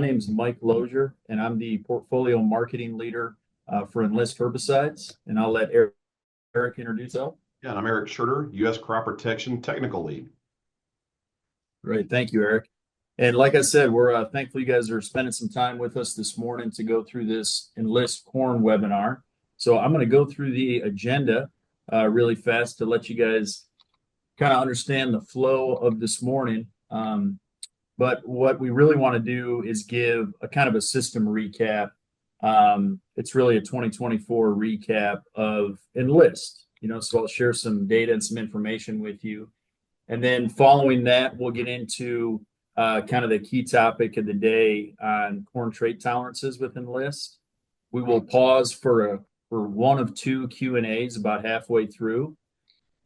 name is Mike Lozier, and I'm the portfolio marketing leader for Enlist Herbicides. And I'll let Eric introduce himself. Yeah, and I'm Eric Schurter, U.S. Crop Protection Technical Lead. Great. Thank you, Eric. And like I said, we're thankful you guys are spending some time with us this morning to go through this Enlist Corn webinar. So I'm going to go through the agenda really fast to let you guys kind of understand the flow of this morning. But what we really want to do is give a kind of a system recap. It's really a 2024 recap of Enlist, so I'll share some data and some information with you. And then following that, we'll get into kind of the key topic of the day on corn trait tolerances with Enlist. We will pause for one of two Q&As about halfway through.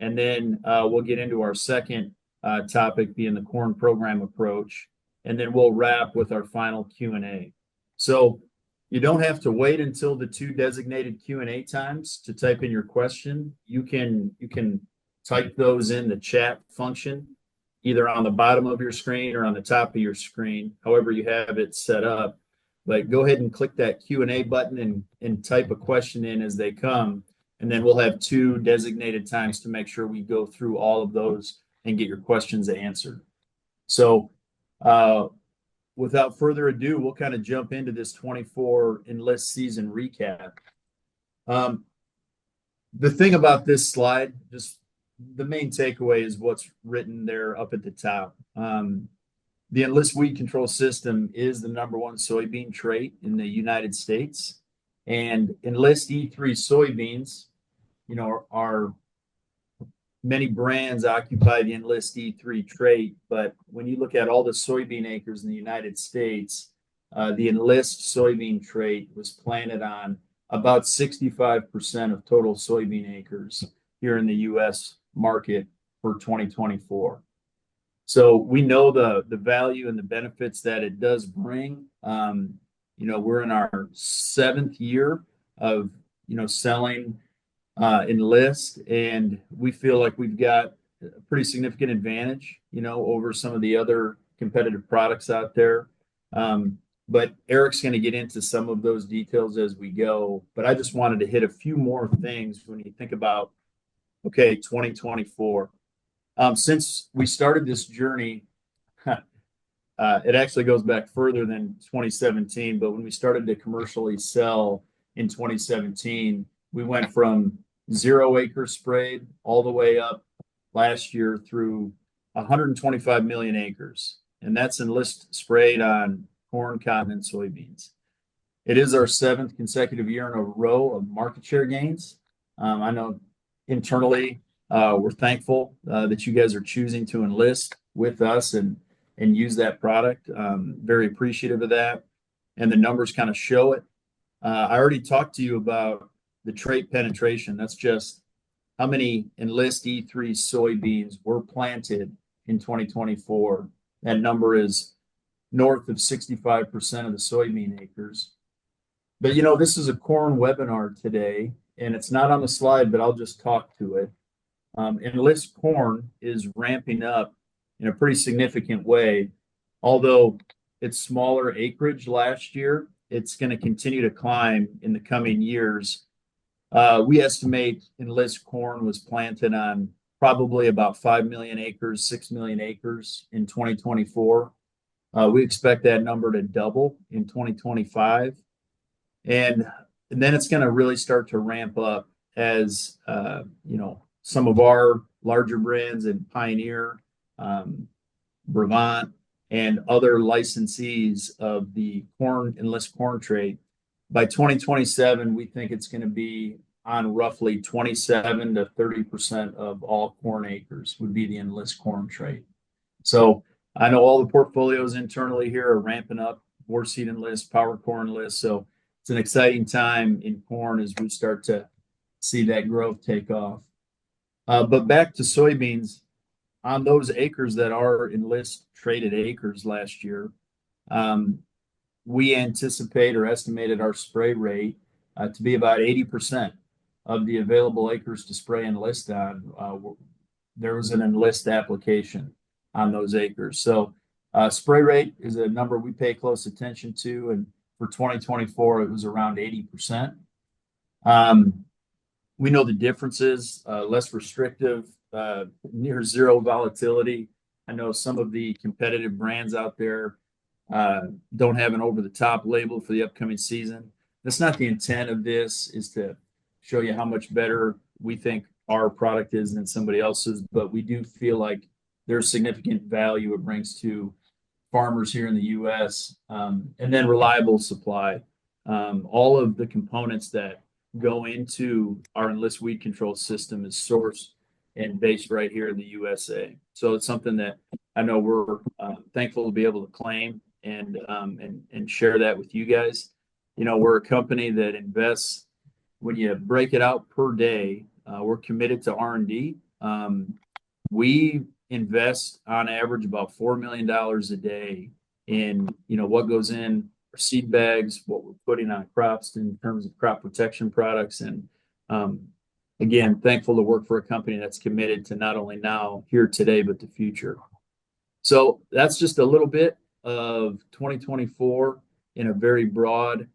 And then we'll get into our second topic being the corn program approach. And then we'll wrap with our final Q&A. So you don't have to wait until the two designated Q&A times to type in your question. You can type those in the chat function, either on the bottom of your screen or on the top of your screen, however you have it set up. But go ahead and click that Q&A button and type a question in as they come. And then we'll have two designated times to make sure we go through all of those and get your questions answered. So without further ado, we'll kind of jump into this 24 Enlist season recap. The thing about this slide, just the main takeaway is what's written there up at the top. The Enlist weed control system is the #1 soybean trait in the United States. And Enlist E3 soybeans, are many brands occupy the Enlist E3 trait, but when you look at all the soybean acres in the United States, the Enlist soybean trait was planted on about 65% of total soybean acres here in the U.S. market for 2024. So we know the value and the benefits that it does bring. We're in our 7th year of, selling Enlist, and we feel like we've got a pretty significant advantage, over some of the other competitive products out there. But Eric's going to get into some of those details as we go. But I just wanted to hit a few more things when you think about, 2024. Since we started this journey, it actually goes back further than 2017. But when we started to commercially sell in 2017, we went from 0 acres sprayed all the way up last year through 125 million acres. And that's Enlist sprayed on corn, cotton, and soybeans. It is our 7th consecutive year in a row of market share gains. I know internally we're thankful that you guys are choosing to enlist with us and use that product. Very appreciative of that. And the numbers kind of show it. I already talked to you about the trait penetration. That's just how many Enlist E3 soybeans were planted in 2024. That number is north of 65% of the soybean acres. But, this is a corn webinar today, and it's not on the slide, but I'll just talk to it. Enlist corn is ramping up in a pretty significant way. Although it's smaller acreage last year, it's going to continue to climb in the coming years. We estimate Enlist corn was planted on probably about 5 million acres, 6 million acres in 2024. We expect that number to double in 2025. And then it's going to really start to ramp up as, some of our larger brands and Pioneer, Brevant, and other licensees of the Enlist corn trait. By 2027, we think it's going to be on roughly 27 to 30% of all corn acres would be the Enlist corn trait. So I know all the portfolios internally here are ramping up Vorceed Enlist, PowerCore Enlist. So it's an exciting time in corn as we start to see that growth take off. But back to soybeans, on those acres that are Enlist traded acres last year, we anticipate or estimated our spray rate to be about 80% of the available acres to spray Enlist on. There was an Enlist application on those acres. So Spray rate is a number we pay close attention to, and for 2024, it was around 80%. Um, we know the differences, less restrictive, near zero volatility. I know some of the competitive brands out there don't have an over-the-top label for the upcoming season. That's not the intent of this, is to show you how much better we think our product is than somebody else's, but we do feel like there's significant value it brings to farmers here in the U.S. And then reliable supply. All of the components that go into our Enlist weed control system is sourced and based right here in the USA. So it's something that I know we're thankful to be able to claim and share that with you guys. You know, we're a company that invests, when you break it out per day, we're committed to R&D. We invest on average about $4 million a day in, you know, what goes in our seed bags, what we're putting on crops in terms of crop protection products. And again, thankful to work for a company that's committed to not only now, here today, but the future. So that's just a little bit of 2024 in a very broad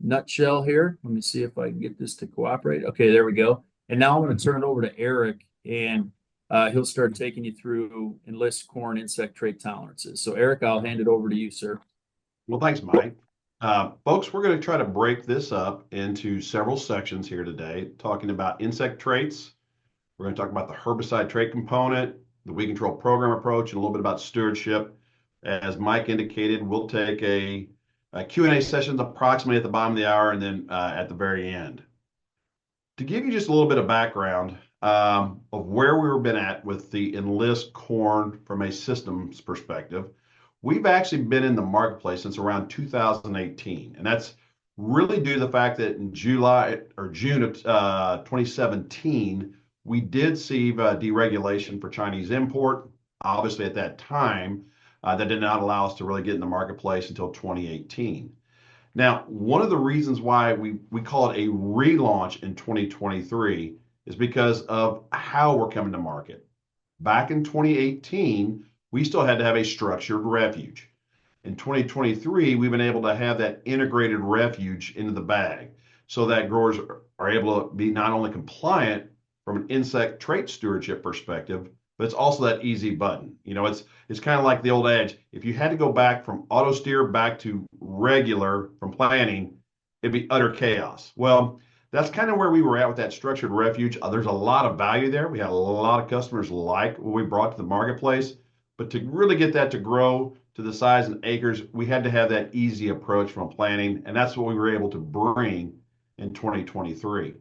nutshell here. Let me see if I can get this to cooperate. Okay, there we go. And now I'm going to turn it over to Eric, and he'll start taking you through Enlist corn insect trait tolerances. So Eric, I'll hand it over to you, sir. Well, thanks, Mike. Folks, we're going to try to break this up into several sections here today, talking about insect traits. We're going to talk about the herbicide trait component, the weed control program approach, and a little bit about stewardship. As Mike indicated, we'll take a Q&A session approximately at the bottom of the hour and then at the very end. To give you just a little bit of background of where we've been at with the Enlist corn from a systems perspective, we've actually been in the marketplace since around 2018. And that's really due to the fact that in June of 2017, we did see deregulation for Chinese import. Obviously, at that time, that did not allow us to really get in the marketplace until 2018. Now, one of the reasons why we call it a relaunch in 2023 is because of how we're coming to market. Back in 2018, we still had to have a structured refuge. In 2023, we've been able to have that integrated refuge into the bag so that growers are able to be not only compliant from an insect trait stewardship perspective, but it's also that easy button. You know, it's kind of like the old adage, if you had to go back from auto steer back to regular from planting, it'd be utter chaos. Well, that's kind of where we were at with that structured refuge. There's a lot of value there. We had a lot of customers like what we brought to the marketplace, but to really get that to grow to the size and acres, we had to have that easy approach from planting, and that's what we were able to bring in 2023.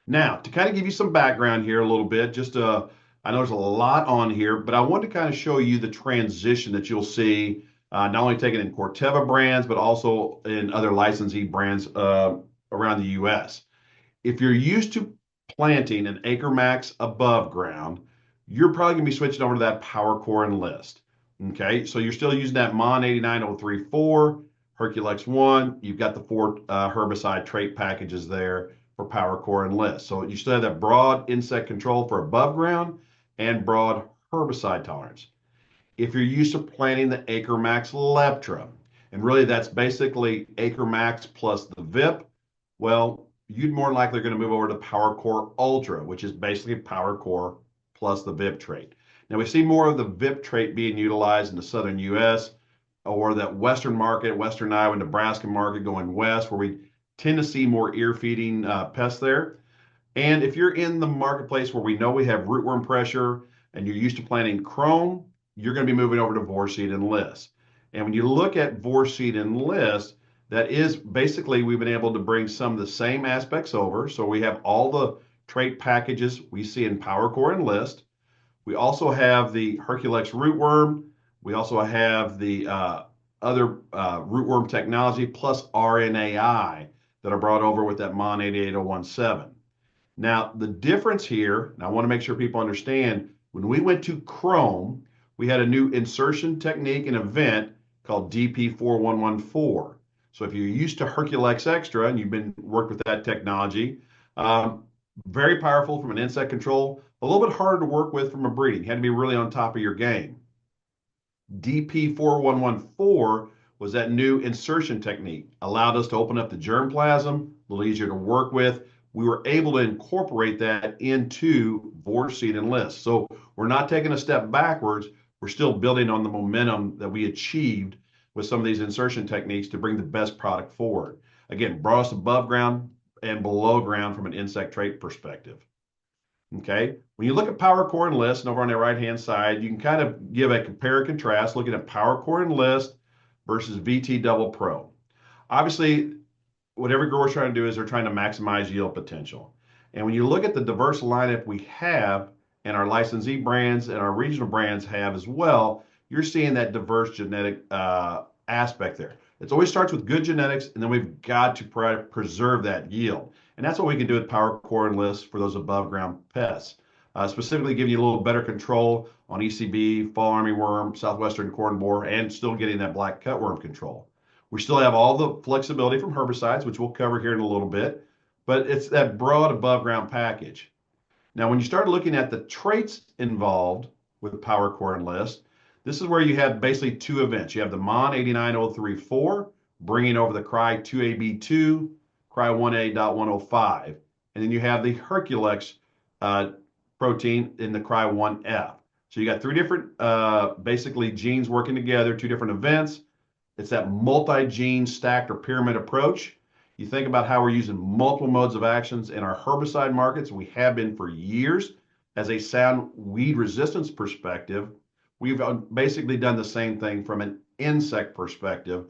Now, to kind of give you some background here a little bit, I know there's a lot on here, but I want to kind of show you the transition that you'll see, not only taken in Corteva brands, but also in other licensee brands around the U.S. If you're used to planting an acre max above ground, you're probably going to be switching over to that PowerCore Enlist. Okay, so you're still using that MON 89034, Herculex 1. You've got the 4 herbicide trait packages there for PowerCore Enlist. So you still have that broad insect control for above ground and broad herbicide tolerance. If you're used to planting the Acre Max Leptra, and really that's basically Acre Max plus the VIP, well, you'd more likely going to move over to PowerCore Ultra, which is basically PowerCore plus the VIP trait. Now we see more of the VIP trait being utilized in the southern U.S. or that western market, western Iowa, Nebraska market going west, where we tend to see more ear feeding pests there. And if you're in the marketplace where we know we have rootworm pressure and you're used to planting chrome, you're going to be moving over to Vorceed Enlist. And when you look at Vorceed Enlist, that is basically we've been able to bring some of the same aspects over. So we have all the trait packages we see in PowerCore Enlist. We also have the Herculex rootworm. We also have the other rootworm technology plus RNAi that are brought over with that MON 88017. Now, the difference here, and I want to make sure people understand, when we went to Chrome, we had a new insertion technique and event called DP4114. So if you're used to Herculex Extra and you've been worked with that technology, very powerful from an insect control, a little bit harder to work with from a breeding. You had to be really on top of your game. DP4114 was that new insertion technique, allowed us to open up the germplasm, a little easier to work with. We were able to incorporate that into Vorceed Enlist. So we're not taking a step backwards. We're still building on the momentum that we achieved with some of these insertion techniques to bring the best product forward. Again, brought us above ground and below ground from an insect trait perspective. Okay, when you look at PowerCore Enlist, and over on the right-hand side, you can kind of give a compare and contrast looking at PowerCore Enlist versus VT Double Pro. Obviously, what every grower is trying to do is they're trying to maximize yield potential. And when you look at the diverse lineup we have, and our licensee brands and our regional brands have as well, you're seeing that diverse genetic aspect there. It always starts with good genetics, and then we've got to preserve that yield. And that's what we can do with PowerCore Enlist for those above ground pests. Specifically giving you a little better control on ECB, fall armyworm, southwestern corn borer, and still getting that black cutworm control. We still have all the flexibility from herbicides, which we'll cover here in a little bit, but it's that broad above ground package. Now, when you start looking at the traits involved with PowerCore Enlist, this is where you have basically two events. You have the MON 89034 bringing over the Cry 2AB2, Cry 1A.105, and then you have the Herculex protein in the Cry 1F. So you got three different basically genes working together, two different events. It's that multi-gene stacked or pyramid approach. You think about how we're using multiple modes of actions in our herbicide markets. We have been for years as a sound weed resistance perspective. We've basically done the same thing from an insect perspective,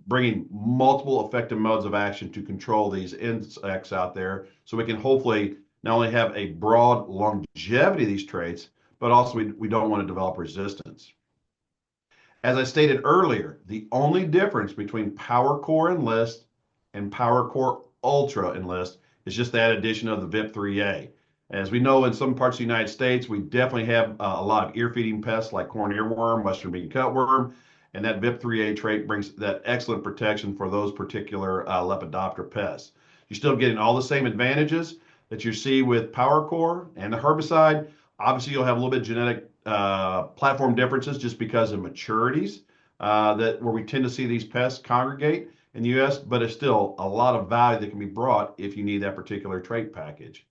bringing multiple effective modes of action to control these insects out there so we can hopefully not only have a broad longevity of these traits, but also we don't want to develop resistance. As I stated earlier, the only difference between PowerCore Enlist and PowerCore Ultra Enlist is just that addition of the VIP3A. As we know, in some parts of the United States, we definitely have a lot of ear-feeding pests like corn earworm, western bean cutworm, and that VIP3A trait brings that excellent protection for those particular Lepidoptera pests. You're still getting all the same advantages that you see with PowerCore and the herbicide. Obviously, you'll have a little bit of genetic platform differences just because of maturities where we tend to see these pests congregate in the U.S., but it's still a lot of value that can be brought if you need that particular trait package.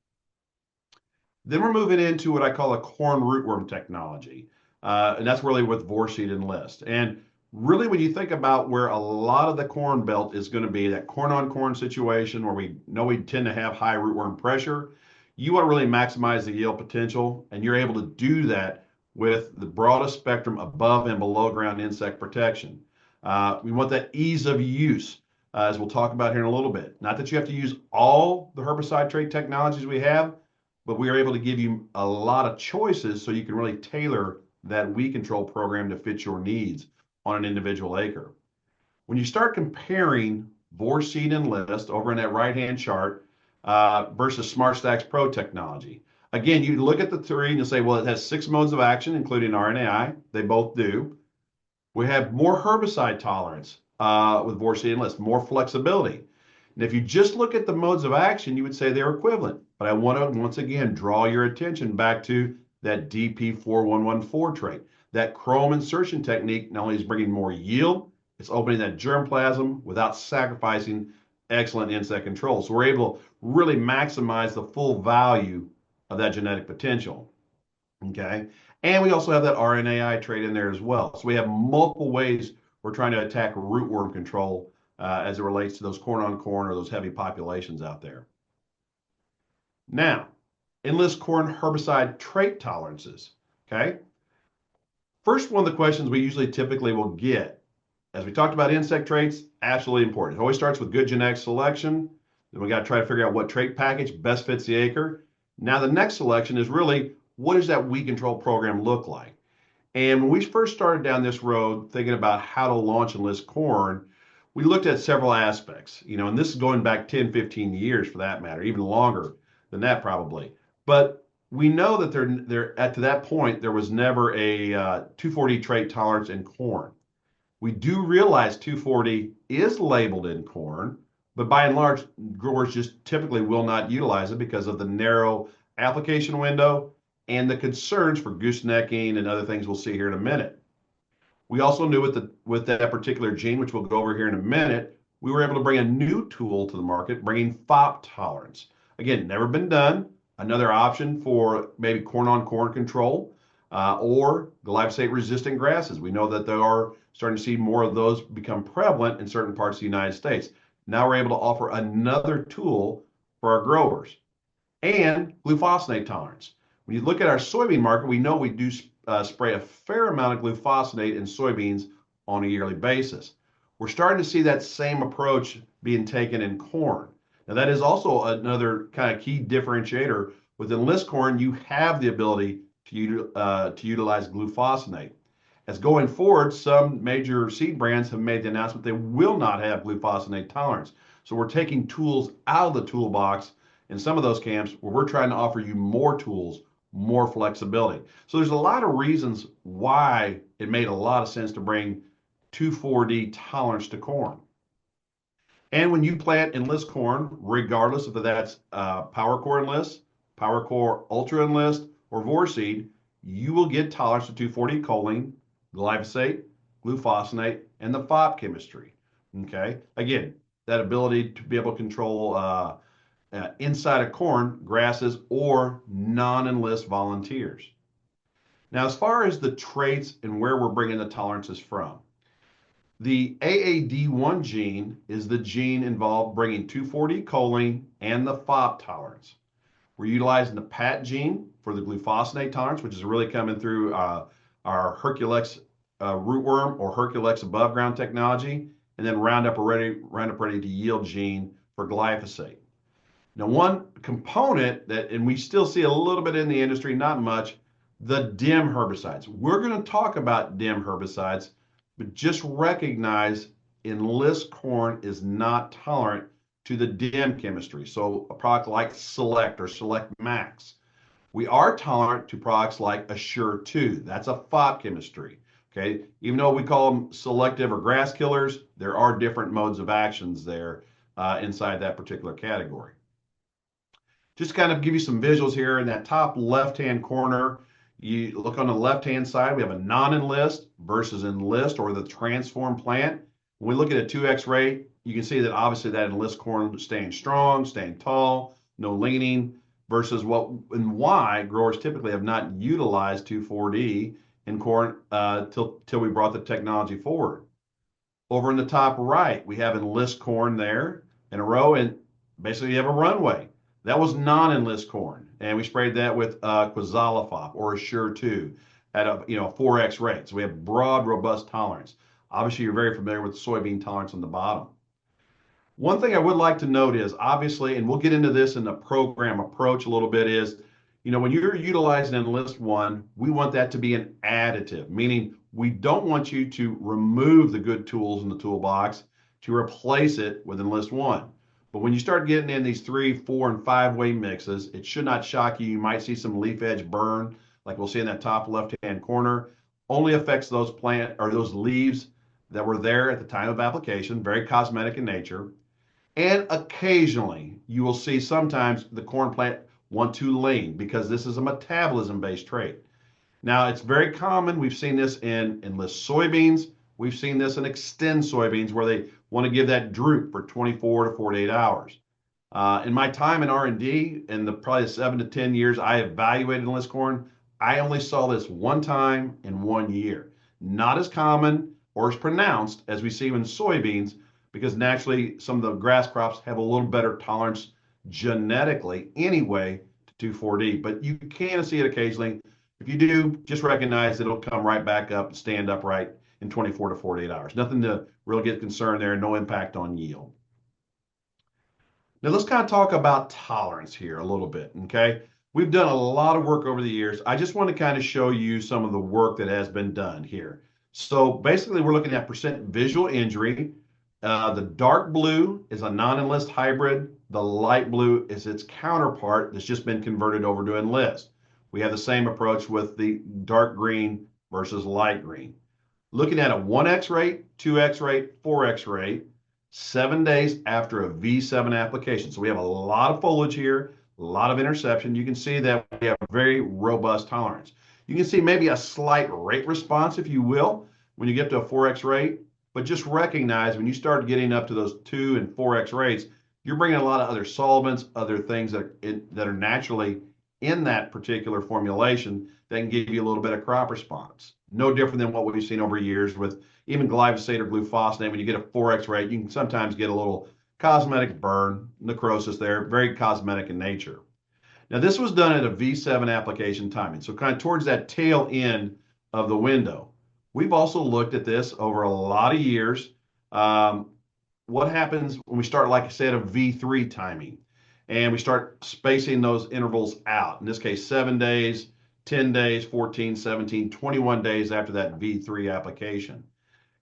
Then we're moving into what I call a corn rootworm technology, and that's really with Vorceed Enlist. And really, when you think about where a lot of the corn belt is going to be, that corn-on-corn situation where we know we tend to have high rootworm pressure, you want to really maximize the yield potential, and you're able to do that with the broadest spectrum above and below ground insect protection. We want that ease of use, as we'll talk about here in a little bit. Not that you have to use all the herbicide trait technologies we have, but we are able to give you a lot of choices so you can really tailor that weed control program to fit your needs on an individual acre. When you start comparing Vorceed Enlist over in that right-hand chart versus SmartStax Pro technology, again, you look at the three and you say, well, it has 6 modes of action, including RNAi. They both do. We have more herbicide tolerance with Vorceed Enlist, more flexibility. And if you just look at the modes of action, you would say they're equivalent. But I want to, once again, draw your attention back to that DP4114 trait. That chrome insertion technique not only is bringing more yield, it's opening that germplasm without sacrificing excellent insect control. So we're able to really maximize the full value of that genetic potential. Okay. And we also have that RNAi trait in there as well. So we have multiple ways we're trying to attack rootworm control as it relates to those corn-on-corn or those heavy populations out there. Now, Enlist corn herbicide trait tolerances. Okay. First, one of the questions we usually typically will get, as we talked about insect traits, absolutely important. It always starts with good genetic selection. Then we got to try to figure out what trait package best fits the acre. Now, the next selection is really, what does that weed control program look like? And when we first started down this road, thinking about how to launch Enlist corn, we looked at several aspects, and this is going back 10, 15 years for that matter, even longer than that probably. But we know that to that point, there was never a 240 trait tolerance in corn. We do realize 240 is labeled in corn, but by and large, growers just typically will not utilize it because of the narrow application window and the concerns for goosenecking and other things we'll see here in a minute. We also knew with that particular gene, which we'll go over here in a minute, we were able to bring a new tool to the market, bringing FOP tolerance. Again, never been done. Another option for maybe corn-on-corn control or glyphosate-resistant grasses. We know that they are starting to see more of those become prevalent in certain parts of the United States. Now we're able to offer another tool for our growers. And glufosinate tolerance. When you look at our soybean market, we know we do spray a fair amount of glufosinate in soybeans on a yearly basis. We're starting to see that same approach being taken in corn. Now, that is also another kind of key differentiator. With Enlist corn, you have the ability to utilize glufosinate. As going forward, some major seed brands have made the announcement they will not have glufosinate tolerance. So we're taking tools out of the toolbox in some of those camps where we're trying to offer you more tools, more flexibility. So there's a lot of reasons why it made a lot of sense to bring 2,4-D tolerance to corn. And when you plant Enlist corn, regardless if that's PowerCore Enlist, PowerCore Ultra Enlist, or Vorceed, you will get tolerance to 2,4-D choline, glyphosate, glufosinate, and the FOP chemistry. Okay, again, that ability to be able to control inside of corn, grasses, or non-enlist volunteers. Now, as far as the traits and where we're bringing the tolerances from, the AAD1 gene is the gene involved bringing 2,4-D choline and the FOP tolerance. We're utilizing the PAT gene for the glufosinate tolerance, which is really coming through our Herculex rootworm or Herculex above ground technology, and then Roundup Ready to Yield gene for glyphosate. Now, one component that, and we still see a little bit in the industry, not much, the DIM herbicides. We're going to talk about DIM herbicides, but just recognize Enlist corn is not tolerant to the DIM chemistry. So a product like Select or Select Max. We are tolerant to products like Assure 2. That's a FOP chemistry. Okay, even though we call them selective or grass killers, there are different modes of actions there inside that particular category. Just kind of give you some visuals here in that top left-hand corner. You look on the left-hand side, we have a non-enlist versus enlist or the transform plant. When we look at a 2x rate, you can see that obviously that enlist corn is staying strong, staying tall, no leaning, versus what and why growers typically have not utilized 2,4-D in corn till we brought the technology forward. Over in the top right, we have enlist corn there in a row, and basically you have a runway. That was non-enlist corn, and we sprayed that with Quizalofop or Assure 2 at a 4x rate. So we have broad, robust tolerance. Obviously, you're very familiar with soybean tolerance on the bottom. One thing I would like to note is, obviously, and we'll get into this in the program approach a little bit, is, when you're utilizing Enlist 1, we want that to be an additive, meaning we don't want you to remove the good tools in the toolbox to replace it with Enlist 1. But when you start getting in these 3, 4, and 5-way mixes, it should not shock you. You might see some leaf edge burn, like we'll see in that top left-hand corner. Only affects those those leaves that were there at the time of application, very cosmetic in nature. And occasionally, you will see sometimes the corn plant want to lean because this is a metabolism-based trait. Now, it's very common. We've seen this in Enlist soybeans. We've seen this in Extend soybeans where they want to give that droop for 24 to 48 hours. In my time in R&D, in the probably 7 to 10 years I evaluated Enlist corn, I only saw this one time in 1 year. Not as common or as pronounced as we see in soybeans, because naturally some of the grass crops have a little better tolerance genetically anyway to 2,4-D, but you can see it occasionally. If you do, just recognize it'll come right back up and stand upright in 24 to 48 hours. Nothing to really get concerned there, no impact on yield. Now let's kind of talk about tolerance here a little bit, okay? We've done a lot of work over the years. I just want to kind of show you some of the work that has been done here. So basically we're looking at percent visual injury. The dark blue is a non-enlist hybrid. The light blue is its counterpart that's just been converted over to enlist. We have the same approach with the dark green versus light green. Looking at a 1x rate, 2x rate, 4x rate, 7 days after a V7 application. So we have a lot of foliage here, a lot of interception. You can see that we have a very robust tolerance. You can see maybe a slight rate response, if you will, when you get to a 4x rate, but just recognize when you start getting up to those 2 and 4x rates, you're bringing a lot of other solvents, other things that are naturally in that particular formulation that can give you a little bit of crop response. No different than what we've seen over years with even glyphosate or glufosinate. When you get a 4x rate, you can sometimes get a little cosmetic burn, necrosis there, very cosmetic in nature. Now, this was done at a V7 application timing, so kind of towards that tail end of the window. We've also looked at this over a lot of years. What happens when we start, like I said, a V3 timing, and we start spacing those intervals out? In this case, 7 days, 10 days, 14, 17, 21 days after that V3 application.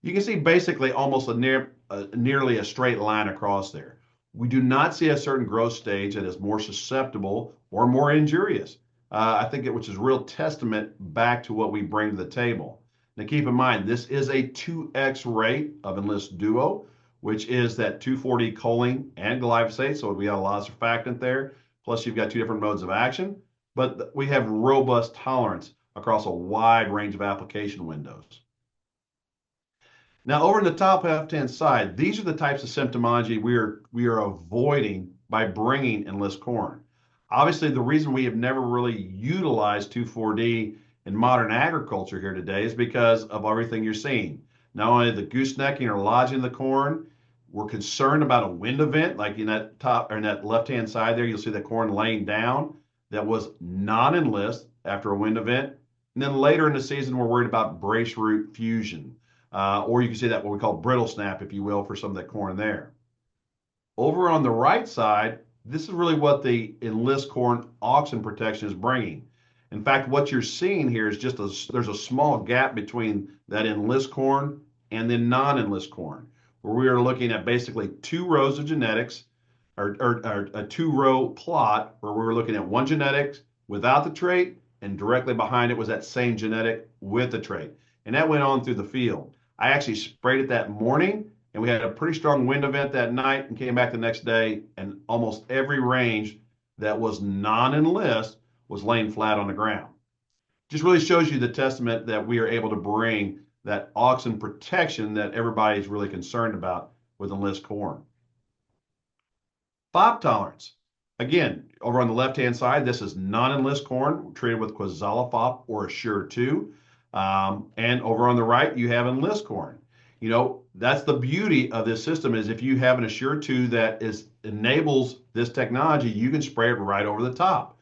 You can see basically almost nearly a straight line across there. We do not see a certain growth stage that is more susceptible or more injurious. I think which is a real testament back to what we bring to the table. Now keep in mind, this is a 2x rate of Enlist Duo, which is that 2,4-D choline and glyphosate. So we got a lot of surfactant there. Plus you've got 2 different modes of action, but we have robust tolerance across a wide range of application windows. Now, over in the top left-hand side, these are the types of symptomology we are avoiding by bringing Enlist corn. Obviously, the reason we have never really utilized 2,4-D in modern agriculture here today is because of everything you're seeing. Not only the goosenecking or lodging of the corn, we're concerned about a wind event, like in that top or in that left-hand side there, you'll see the corn laying down that was non-Enlist after a wind event. And then later in the season, we're worried about brace root fusion. Or you can see that what we call brittle snap, if you will, for some of that corn there. Over on the right side, this is really what the Enlist corn auxin protection is bringing. In fact, what you're seeing here is just there's a small gap between that Enlist corn and the non-Enlist corn, where we are looking at basically 2 rows of genetics, or a 2-row plot, where we were looking at one genetics without the trait, and directly behind it was that same genetic with the trait. And that went on through the field. I actually sprayed it that morning, and we had a pretty strong wind event that night and came back the next day, and almost every range that was non-Enlist was laying flat on the ground. Just really shows you the testament that we are able to bring that auxin protection that everybody's really concerned about with Enlist corn. Fop tolerance. Again, over on the left-hand side, this is non-Enlist corn treated with Quizalofop or Assure 2. And over on the right, you have Enlist corn. You know, that's the beauty of this system is if you have an Assure 2 that enables this technology, you can spray it right over the top.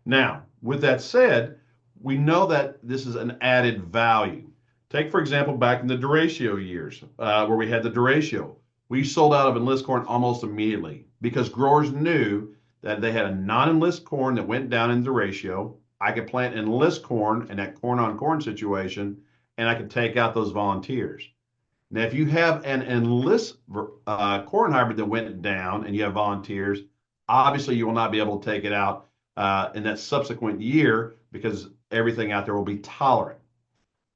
Now, with that said, we know that this is an added value. Take, for example, back in the deratio years, where we had the deratio. We sold out of Enlist corn almost immediately because growers knew that they had a non-Enlist corn that went down in the deratio. I could plant Enlist corn in that corn-on-corn situation, and I could take out those volunteers. Now, if you have an Enlist corn hybrid that went down and you have volunteers, obviously you will not be able to take it out in that subsequent year because everything out there will be tolerant.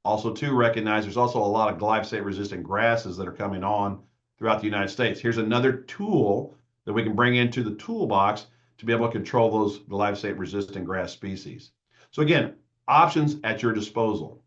Also, too, recognize there's also a lot of glyphosate-resistant grasses that are coming on throughout the United States. Here's another tool that we can bring into the toolbox to be able to control those glyphosate-resistant grass species. So again, options at your disposal.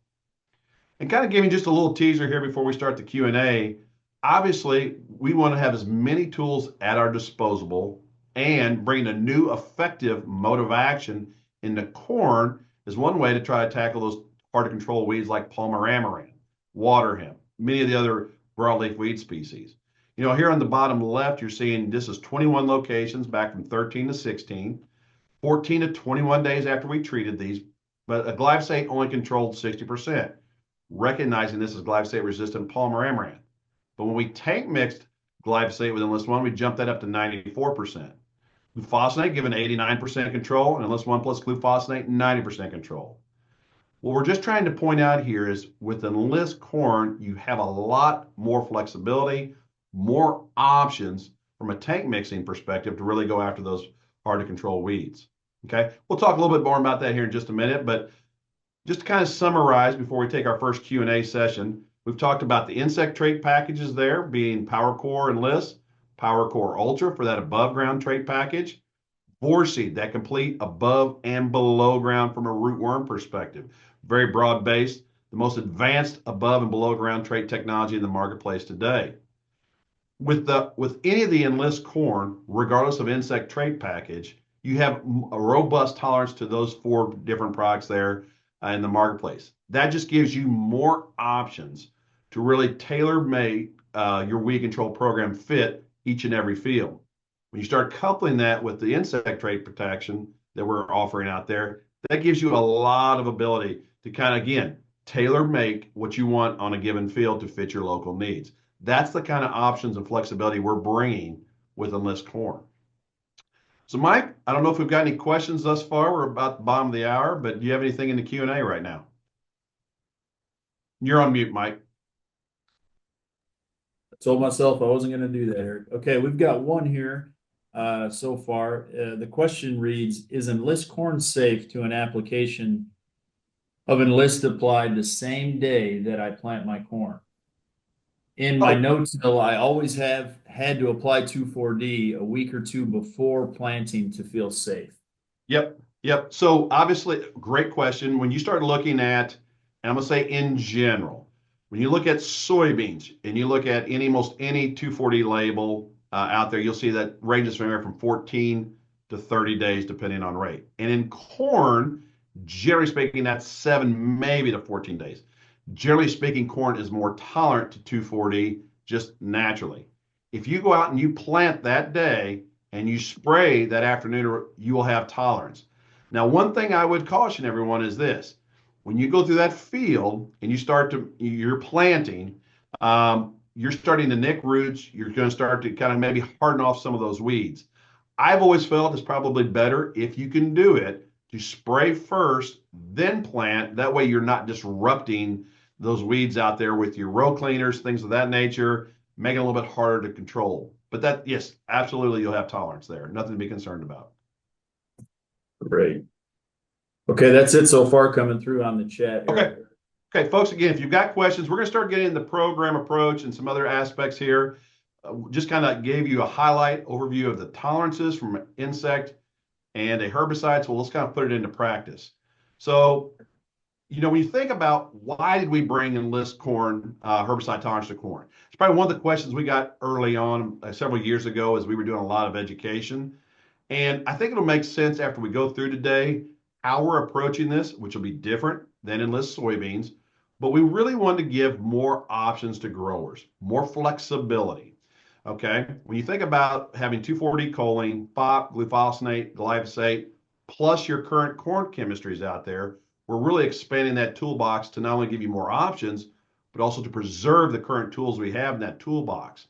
And kind of giving just a little teaser here before we start the Q&A, obviously we want to have as many tools at our disposal, and bringing a new effective mode of action into corn is one way to try to tackle those hard to control weeds like Palmer amaranth, water hemp, many of the other broadleaf weed species. You know, here on the bottom left, you're seeing this is 21 locations back from 13 to 16, 14 to 21 days after we treated these, but a glyphosate only controlled 60%, recognizing this is glyphosate-resistant Palmer amaranth. But when we tank mixed glyphosate with Enlist 1, we jumped that up to 94%. Glufosinate given 89% control, and Enlist 1 plus glufosinate, 90% control. What we're just trying to point out here is with Enlist corn, you have a lot more flexibility, more options from a tank mixing perspective to really go after those hard to control weeds. Okay, we'll talk a little bit more about that here in just a minute, but just to kind of summarize before we take our first Q&A session, we've talked about the insect trait packages there being PowerCore Enlist, PowerCore Ultra for that above ground trait package, Vorceed, that complete above and below ground from a rootworm perspective. Very broad based, the most advanced above and below ground trait technology in the marketplace today. With any of the Enlist corn, regardless of insect trait package, you have a robust tolerance to those four different products there in the marketplace. That just gives you more options to really tailor make your weed control program fit each and every field. When you start coupling that with the insect trait protection that we're offering out there, that gives you a lot of ability to kind of, again, tailor make what you want on a given field to fit your local needs. That's the kind of options and flexibility we're bringing with Enlist Corn. So, Mike, I don't know if we've got any questions thus far. We're about the bottom of the hour, but do you have anything in the Q&A right now? You're on mute, Mike. I told myself I wasn't going to do that, Eric. Okay, we've got one here so far. The question reads, is Enlist corn safe to an application of Enlist applied the same day that I plant my corn? In my notes, I always have had to apply 2,4-D a week or two before planting to feel safe. Yep. So obviously, great question. When you start looking at, and I'm gonna say in general, when you look at soybeans and you look at most any 2,4-D label out there, you'll see that ranges from anywhere from 14 to 30 days, depending on rate. And in corn, generally speaking, that's 7, maybe to 14 days. Generally speaking, corn is more tolerant to 2,4-D just naturally. If you go out and you plant that day and you spray that afternoon, you will have tolerance. Now, one thing I would caution everyone is this: when you go through that field and you're planting, you're starting to nick roots. You're going to start to kind of maybe harden off some of those weeds. I've always felt it's probably better if you can do it to spray first, then plant. That way you're not disrupting those weeds out there with your row cleaners, things of that nature, make it a little bit harder to control. But that, yes, absolutely, you'll have tolerance there. Nothing to be concerned about. Great. Okay, that's it so far coming through on the chat. Okay. Okay, folks, again, if you've got questions, we're going to start getting into the program approach and some other aspects here. Just kind of gave you a highlight overview of the tolerances from an insect and a herbicide. So let's kind of put it into practice. So, when you think about why did we bring Enlist corn herbicide tolerance to corn? It's probably one of the questions we got early on several years ago as we were doing a lot of education. And I think it'll make sense after we go through today how we're approaching this, which will be different than Enlist soybeans. But we really want to give more options to growers, more flexibility. Okay, when you think about having 2,4-D choline, FOP, glufosinate, glyphosate, plus your current corn chemistries out there, we're really expanding that toolbox to not only give you more options, but also to preserve the current tools we have in that toolbox.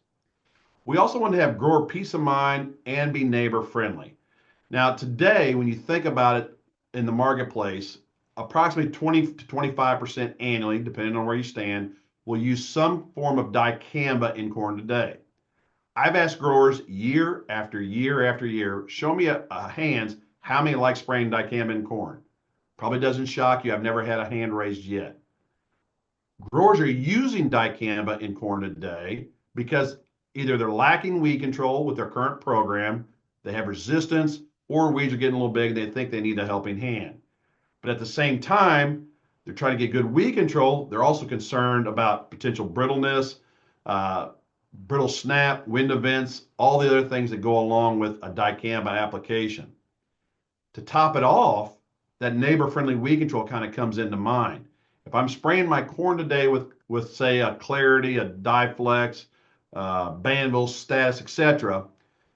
We also want to have grower peace of mind and be neighbor friendly. Now, today, when you think about it in the marketplace, approximately 20 to 25% annually, depending on where you stand, will use some form of dicamba in corn today. I've asked growers year after year after year, show me a hands how many like spraying dicamba in corn. Probably doesn't shock you. I've never had a hand raised yet. Growers are using dicamba in corn today because either they're lacking weed control with their current program, they have resistance, or weeds are getting a little big, they think they need a helping hand. But at the same time, they're trying to get good weed control. They're also concerned about potential brittleness, brittle snap, wind events, all the other things that go along with a dicamba application. To top it off, that neighbor-friendly weed control kind of comes into mind. If I'm spraying my corn today with say a Clarity, a Diflex, Banville, Status, etc.,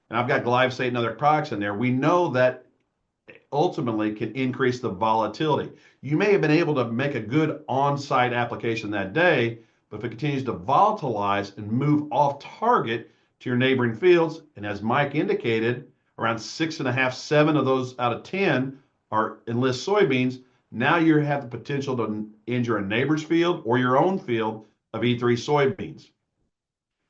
and I've got glyphosate and other products in there, we know that ultimately can increase the volatility. You may have been able to make a good on-site application that day, but if it continues to volatilize and move off target to your neighboring fields, and as Mike indicated, around 6.5, 7 of those out of 10 are Enlist soybeans, now you have the potential to injure a neighbor's field or your own field of E3 soybeans.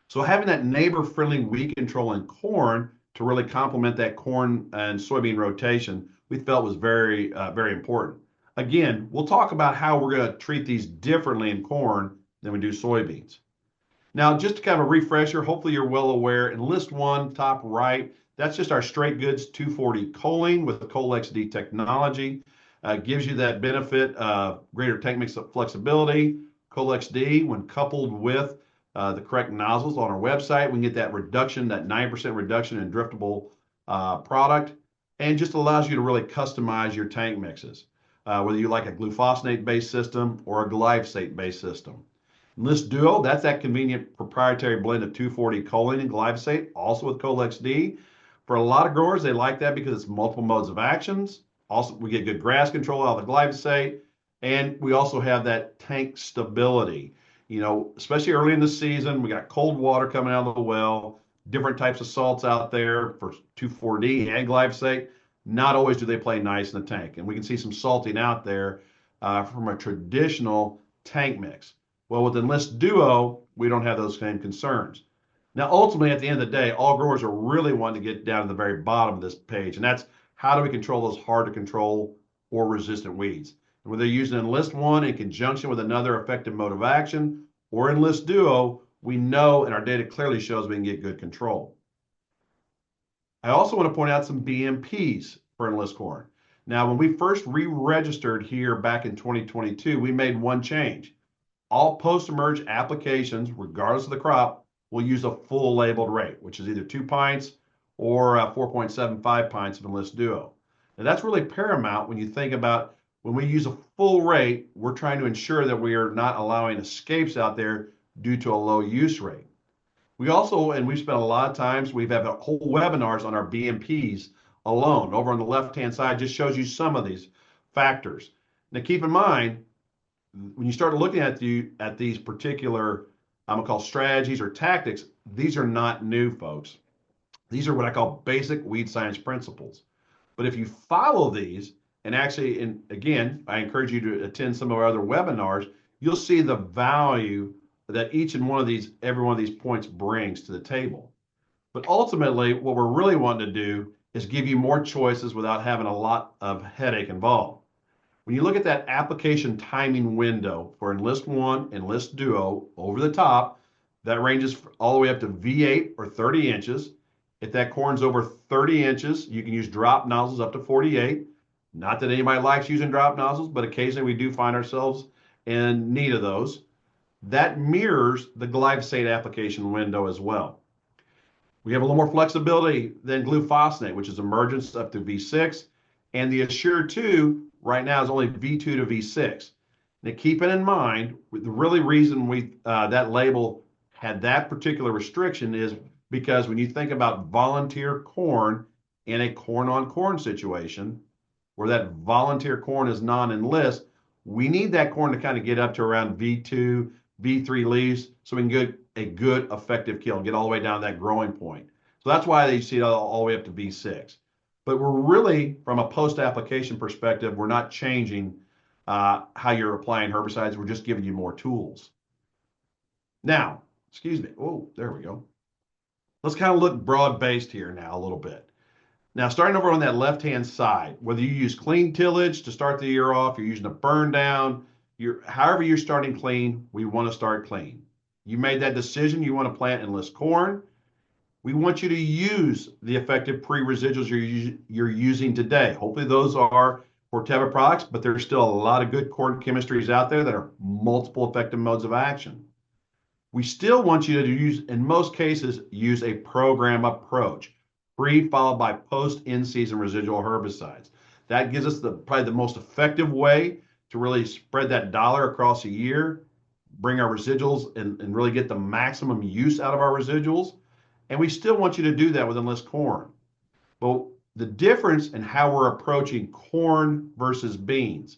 So having that neighbor-friendly weed control in corn to really complement that corn and soybean rotation, we felt was very, very important. Again, we'll talk about how we're going to treat these differently in corn than we do soybeans. Now, just to kind of a refresher, hopefully you're well aware, Enlist 1, top right, That's just our straight goods 240 choline with the ColXD technology. Gives you that benefit of greater tank mix flexibility. ColXD, when coupled with the correct nozzles on our website, we can get that reduction, that 9% reduction in driftable product, and just allows you to really customize your tank mixes, whether you like a glufosinate-based system or a glyphosate-based system. Enlist Duo, that's that convenient proprietary blend of 240 choline and glyphosate, also with ColXD. For a lot of growers, they like that because it's multiple modes of actions. Also, we get good grass control out of the glyphosate, and we also have that tank stability. You know, especially early in the season, we got cold water coming out of the well, different types of salts out there for 2,4-D and glyphosate. Not always do they play nice in the tank, and we can see some salting out there from a traditional tank mix. Well, with Enlist Duo, we don't have those same concerns. Now, ultimately, at the end of the day, all growers are really wanting to get down to the very bottom of this page, and that's how do we control those hard to control or resistant weeds. And whether you're using Enlist One in conjunction with another effective mode of action or Enlist Duo, we know and our data clearly shows we can get good control. I also want to point out some BMPs for Enlist corn. Now, when we first re-registered here back in 2022, we made one change. All post-emerge applications, regardless of the crop, will use a full labeled rate, which is either 2 pints or 4.75 pints of Enlist Duo. Now, that's really paramount when you think about when we use a full rate, we're trying to ensure that we are not allowing escapes out there due to a low use rate. We also, and we've spent a lot of times, we've had whole webinars on our BMPs alone. Over on the left-hand side just shows you some of these factors. Now, keep in mind, when you start looking at these particular, I'm gonna call strategies or tactics, these are not new, folks. These are what I call basic weed science principles. But if you follow these, and actually, and again, I encourage you to attend some of our other webinars, you'll see the value that each and one of these, every one of these points brings to the table. But ultimately, what we're really wanting to do is give you more choices without having a lot of headache involved. When you look at that application timing window for Enlist One, Enlist Duo, over the top, that ranges all the way up to V8 or 30 inches. If that corn's over 30 inches, you can use drop nozzles up to 48. Not that anybody likes using drop nozzles, but occasionally we do find ourselves in need of those. That mirrors the glyphosate application window as well. We have a little more flexibility than glufosinate, which is emergence up to V6, and the Assure 2 right now is only V2 to V6. Now, keep it in mind, the really reason that label had that particular restriction is because when you think about volunteer corn in a corn-on-corn situation, where that volunteer corn is non-enlist, we need that corn to kind of get up to around V2, V3 leaves so we can get a good effective kill and get all the way down to that growing point. So that's why they see it all the way up to V6. But we're really, from a post-application perspective, we're not changing how you're applying herbicides. We're just giving you more tools. Now, excuse me. Oh, there we go. Let's kind of look broad-based here now a little bit. Now, starting over on that left-hand side, whether you use clean tillage to start the year off, you're using a burn down, however you're starting clean, we want to start clean. You made that decision, you want to plant Enlist corn. We want you to use the effective pre-residuals you're using today. Hopefully those are Corteva products, but there's still a lot of good corn chemistries out there that are multiple effective modes of action. We still want you to use, in most cases, use a program approach. Pre followed by post in-season residual herbicides. That gives us probably the most effective way to really spread that dollar across a year, bring our residuals and really get the maximum use out of our residuals. And we still want you to do that with Enlist corn. But the difference in how we're approaching corn versus beans.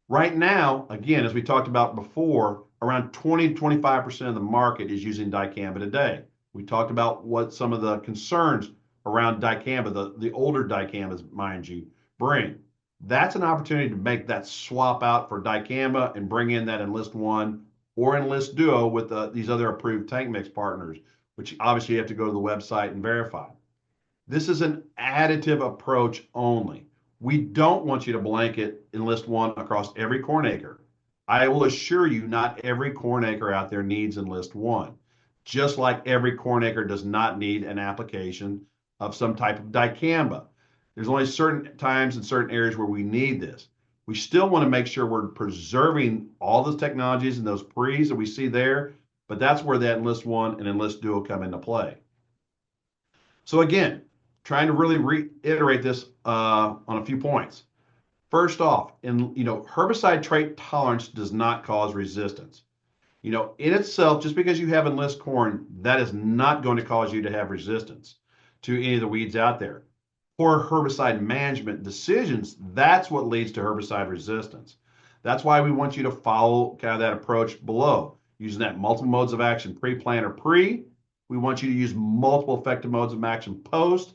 Right now, again, as we talked about before, around 20 to 25% of the market is using dicamba today. We talked about what some of the concerns around dicamba, the older dicambas, mind you, bring. That's an opportunity to make that swap out for dicamba and bring in that Enlist One or Enlist Duo with these other approved tank mix partners, which obviously you have to go to the website and verify. This is an additive approach only. We don't want you to blanket Enlist One across every corn acre. I will assure you, not every corn acre out there needs Enlist One. Just like every corn acre does not need an application of some type of dicamba. There's only certain times in certain areas where we need this. We still want to make sure we're preserving all those technologies and those pre's that we see there, but that's where that Enlist One and Enlist Duo come into play. So again, trying to really reiterate this on a few points. First off, herbicide trait tolerance does not cause resistance. In itself, just because you have Enlist corn, that is not going to cause you to have resistance to any of the weeds out there. Poor herbicide management decisions, that's what leads to herbicide resistance. That's why we want you to follow kind of that approach below, using that multiple modes of action pre-plant or pre. We want you to use multiple effective modes of action post,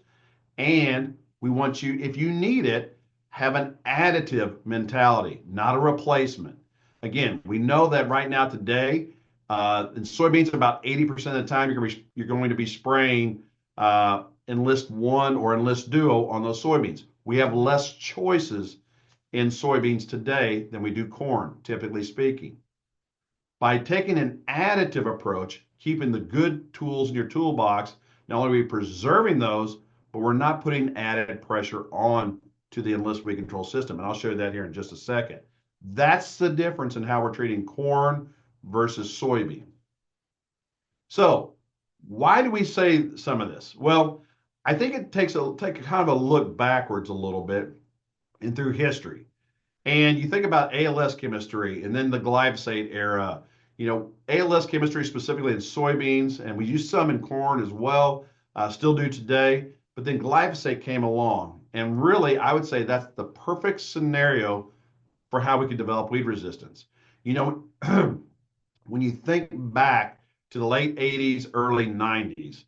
and we want you, if you need it, have an additive mentality, not a replacement. Again, we know that right now today, in soybeans, about 80% of the time you're going to be spraying Enlist One or Enlist Duo on those soybeans. We have less choices in soybeans today than we do corn, typically speaking. By taking an additive approach, keeping the good tools in your toolbox, not only are we preserving those, but we're not putting added pressure on to the Enlist weed control system. And I'll show you that here in just a second. That's the difference in how we're treating corn versus soybean. So why do we say some of this? Well, I think it takes take kind of a look backwards a little bit and through history. And you think about ALS chemistry and then the glyphosate era, ALS chemistry specifically in soybeans, and we use some in corn as well, still do today. But then glyphosate came along. And really, I would say that's the perfect scenario for how we could develop weed resistance. When you think back to the late 80s, early 90s,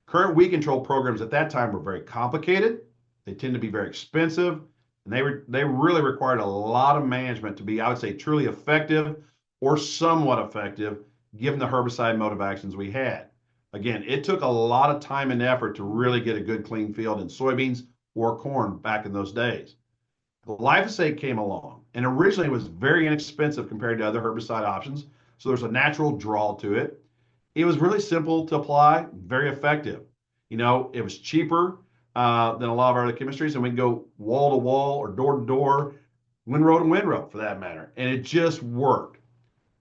current weed control programs at that time were very complicated. They tend to be very expensive, and they really required a lot of management to be, I would say, truly effective or somewhat effective, given the herbicide mode of actions we had. Again, it took a lot of time and effort to really get a good clean field in soybeans or corn back in those days. Glyphosate came along, and originally it was very inexpensive compared to other herbicide options, so there's a natural draw to it. It was really simple to apply, very effective. It was cheaper than a lot of our other chemistries, and we can go wall to wall or door to door, windrow to windrow for that matter, and it just worked.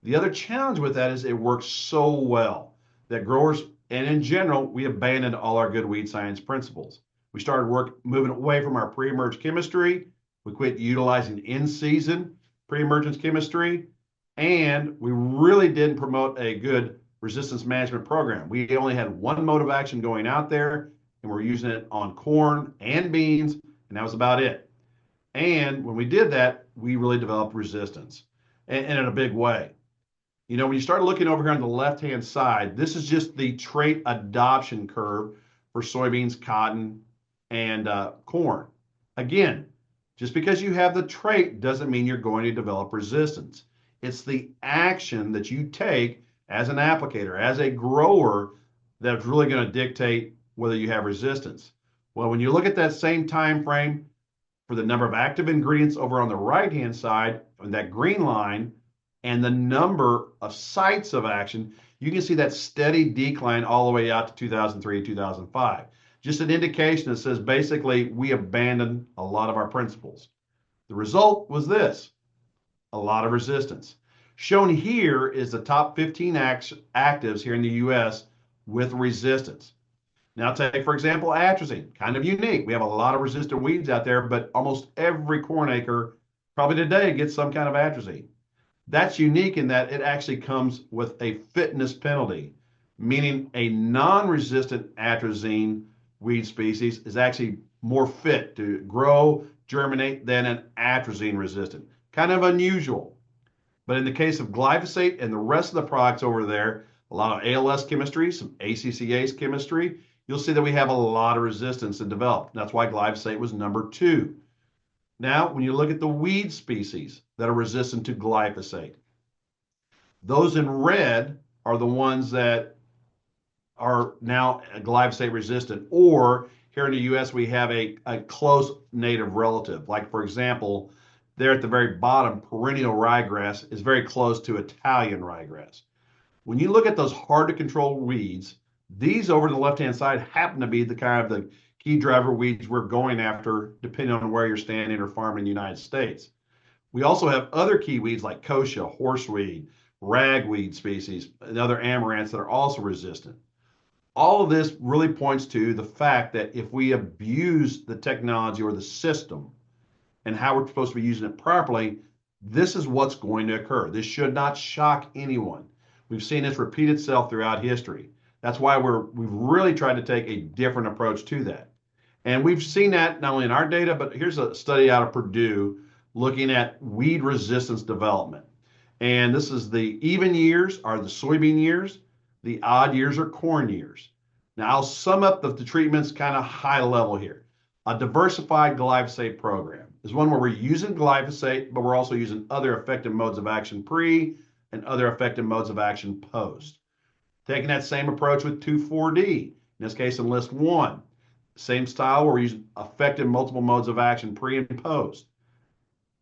The other challenge with that is it works so well that growers, and in general, we abandoned all our good weed science principles. We started moving away from our pre-emerge chemistry. We quit utilizing in-season pre-emergence chemistry, and we really didn't promote a good resistance management program. We only had one mode of action going out there, and we're using it on corn and beans, and that was about it. And when we did that, we really developed resistance, and in a big way. When you start looking over here on the left-hand side, this is just the trait adoption curve for soybeans, cotton, and corn. Again, just because you have the trait doesn't mean you're going to develop resistance. It's the action that you take as an applicator, as a grower, that's really going to dictate whether you have resistance. Well, when you look at that same time frame for the number of active ingredients over on the right-hand side, on that green line, and the number of sites of action, you can see that steady decline all the way out to 2003, 2005. Just an indication that says basically we abandoned a lot of our principles. The result was this, a lot of resistance. Shown here is the top 15 actives here in the US with resistance. Now take, for example, atrazine, kind of unique. We have a lot of resistant weeds out there, but almost every corn acre probably today gets some kind of atrazine. That's unique in that it actually comes with a fitness penalty, meaning a non-resistant atrazine weed species is actually more fit to grow, germinate than an atrazine resistant. Kind of unusual. But in the case of glyphosate and the rest of the products over there, a lot of ALS chemistry, some ACCase chemistry, you'll see that we have a lot of resistance to develop. That's why glyphosate was number 2. Now, when you look at the weed species that are resistant to glyphosate, those in red are the ones that are now glyphosate resistant, or here in the US, we have a close native relative. Like, for example, there at the very bottom, perennial ryegrass is very close to Italian ryegrass. When you look at those hard to control weeds, these over the left-hand side happen to be the kind of the key driver weeds we're going after, depending on where you're standing or farming in the United States. We also have other key weeds like kochia, horseweed, ragweed species, and other amaranths that are also resistant. All of this really points to the fact that if we abuse the technology or the system and how we're supposed to be using it properly, this is what's going to occur. This should not shock anyone. We've seen this repeat itself throughout history. That's why we've really tried to take a different approach to that. And we've seen that not only in our data, but here's a study out of Purdue looking at weed resistance development. And this is the even years are the soybean years, the odd years are corn years. Now I'll sum up the treatments kind of high level here. A diversified glyphosate program is one where we're using glyphosate, but we're also using other effective modes of action pre and other effective modes of action post. Taking that same approach with 2,4-D, in this case Enlist 1. Same style where we're using effective multiple modes of action pre and post.